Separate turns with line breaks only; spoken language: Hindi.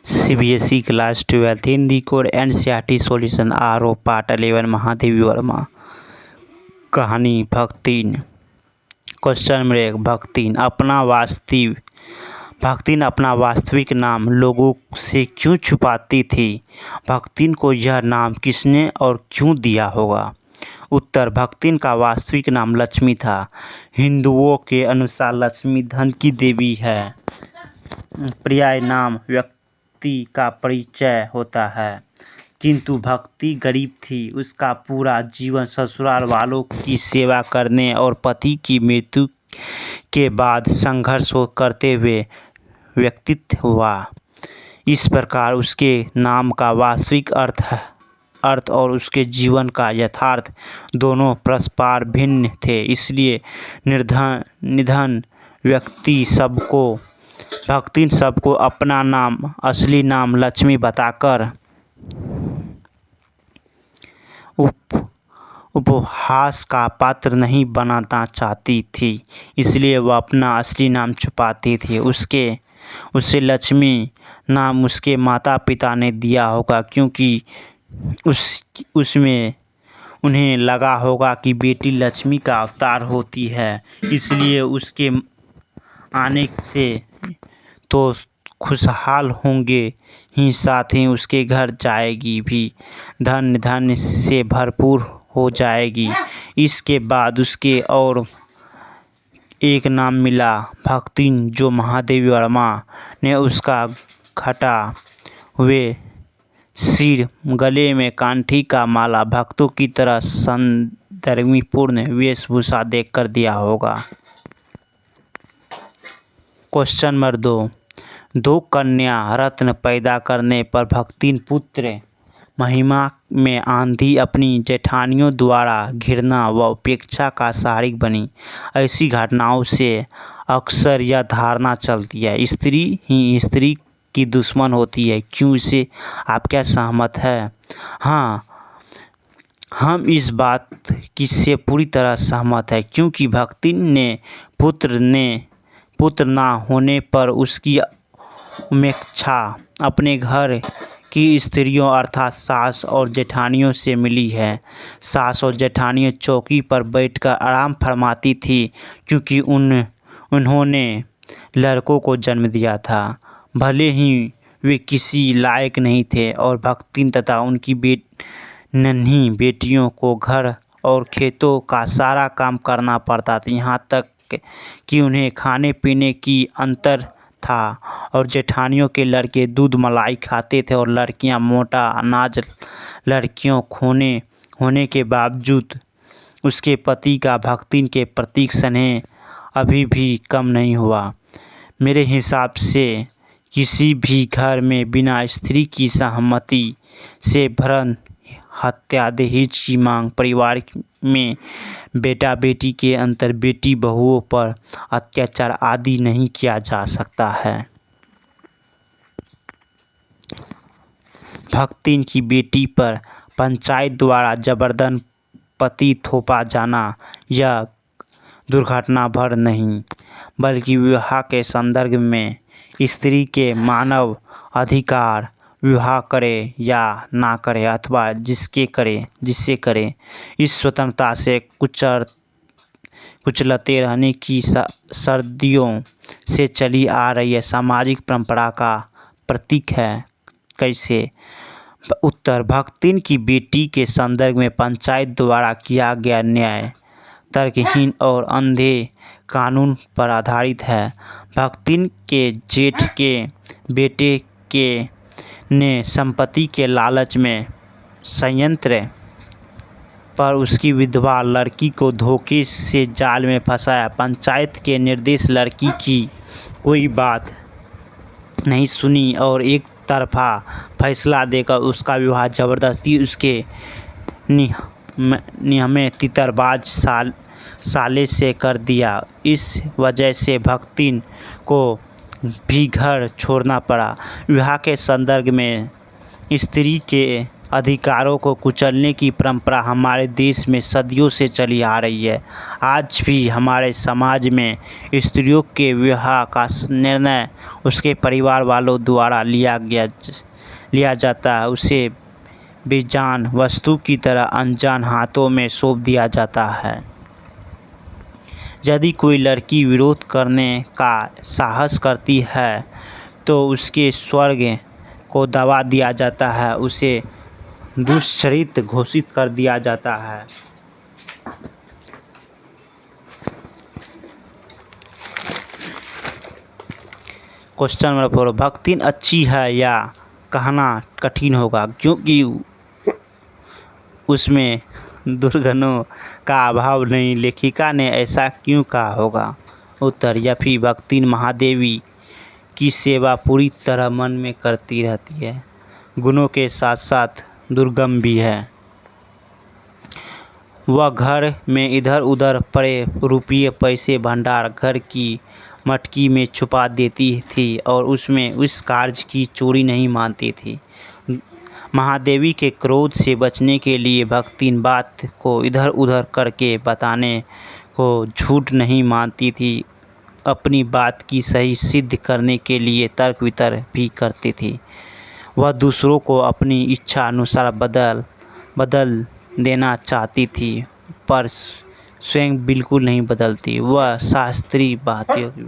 CBSE class 12 Hindi code NCERT solution RO part 11 Mahadevi Verma. कहानी भक्तिन। Question number 1। भक्तिन अपना वास्तविक नाम लोगों से क्यों छुपाती थी? भक्तिन को यह नाम किसने और क्यों दिया होगा? उत्तर। भक्तिन का वास्तविक नाम लक्ष्मी था। हिंदुओं के अनुसार लक्ष्मी धन की देवी है। पर्याय नाम व्यक्ति का परिचय होता है। किंतु भक्ति गरीब थी। उसका पूरा जीवन ससुराल वालों की सेवा करने और पति की मृत्यु के बाद संघर्ष करते हुए व्यतीत हुआ। इस प्रकार उसके नाम का वास्तविक अर्थ और उसके जीवन का यथार्थ दोनों परस्पर भिन्न थे। इसलिए निधन भक्तिन सबको अपना असली नाम लक्ष्मी बताकर उपहास का पात्र नहीं बनाना चाहती थी। इसलिए वह अपना असली नाम छुपाती थी। उसे लक्ष्मी नाम उसके माता पिता ने दिया होगा, क्योंकि उसमें उन्हें लगा होगा कि बेटी लक्ष्मी का अवतार होती है। इसलिए उसके आने से तो खुशहाल होंगे ही, साथ ही उसके घर जाएगी भी धन से भरपूर हो जाएगी। इसके बाद उसके और एक नाम मिला भक्तिन, जो महादेवी वर्मा ने उसका घटा हुए सिर, गले में कांठी का माला, भक्तों की तरह सौंदर्यपूर्ण वेशभूषा देखकर दिया होगा। Question number 2। 2 कन्या रत्न पैदा करने पर भक्तिन पुत्र महिमा में आंधी अपनी जेठानियों द्वारा घृणा व उपेक्षा का सहारा बनी। ऐसी घटनाओं से अक्सर यह धारणा चलती है स्त्री ही स्त्री की दुश्मन होती है। क्यों, इसे आप क्या सहमत हैं? हाँ, हम इस बात से पूरी तरह सहमत हैं, क्योंकि भक्तिन ने पुत्र ना होने पर उसकी उपेक्षा अपने घर की स्त्रियों अर्थात सास और जेठानियों से मिली है। सास और जेठानियाँ चौकी पर बैठकर आराम फरमाती थी, क्योंकि उन्होंने लड़कों को जन्म दिया था। भले ही वे किसी लायक नहीं थे, और भक्तिन तथा उनकी नन्ही बेटियों को घर और खेतों का सारा काम करना पड़ता था। यहाँ तक कि उन्हें खाने पीने की अंतर था, और जेठानियों के लड़के दूध मलाई खाते थे और लड़कियां मोटा अनाज। लड़कियों होने के बावजूद उसके पति का भक्तिन के प्रति स्नेह अभी भी कम नहीं हुआ। मेरे हिसाब से किसी भी घर में बिना स्त्री की सहमति से भ्रूण हत्या, दहेज की मांग, परिवार में बेटा बेटी के अंतर, बेटी बहुओं पर अत्याचार आदि नहीं किया जा सकता है। भक्तिन की बेटी पर पंचायत द्वारा जबरदस्ती पति थोपा जाना यह दुर्घटना भर नहीं, बल्कि विवाह के संदर्भ में स्त्री के मानव अधिकार, विवाह करे या ना करे अथवा जिससे करे, इस स्वतंत्रता से कुचलते रहने की सदियों से चली आ रही सामाजिक परंपरा का प्रतीक है। कैसे? उत्तर। भक्तिन की बेटी के संदर्भ में पंचायत द्वारा किया गया न्याय तर्कहीन और अंधे कानून पर आधारित है। भक्तिन के जेठ के बेटे ने संपत्ति के लालच में षड्यंत्र पर उसकी विधवा लड़की को धोखे से जाल में फंसाया। पंचायत के निर्देश लड़की की कोई बात नहीं सुनी और एक तरफा फैसला देकर उसका विवाह जबरदस्ती उसके निहत्थे तीतरबाज साले से कर दिया। इस वजह से भक्तिन को भी घर छोड़ना पड़ा। विवाह के संदर्भ में स्त्री के अधिकारों को कुचलने की परंपरा हमारे देश में सदियों से चली आ रही है। आज भी हमारे समाज में स्त्रियों के विवाह का निर्णय उसके परिवार वालों द्वारा लिया जाता है। उसे बेजान वस्तु की तरह अनजान हाथों में सौंप दिया जाता है। यदि कोई लड़की विरोध करने का साहस करती है तो उसके स्वर्ग को दबा दिया जाता है, उसे दुष्चरित्र घोषित कर दिया जाता है। क्वेश्चन नंबर 4, भक्तिन अच्छी है या कहना कठिन होगा क्योंकि उसमें दुर्गुणों का अभाव नहीं। लेखिका ने ऐसा क्यों कहा होगा? उत्तर, यफी भक्तिन महादेवी की सेवा पूरी तरह मन में करती रहती है, गुणों के साथ साथ दुर्गम भी है। वह घर में इधर उधर पड़े रुपये पैसे भंडार घर की मटकी में छुपा देती थी और उसमें उस कार्य की चोरी नहीं मानती थी। महादेवी के क्रोध से बचने के लिए भक्तिन बात को इधर उधर करके बताने को झूठ नहीं मानती थी। अपनी बात की सही सिद्ध करने के लिए तर्क वितर्क भी करती थी। वह दूसरों को अपनी इच्छा अनुसार बदल देना चाहती थी पर स्वयं बिल्कुल नहीं बदलती। वह शास्त्रीय बातों की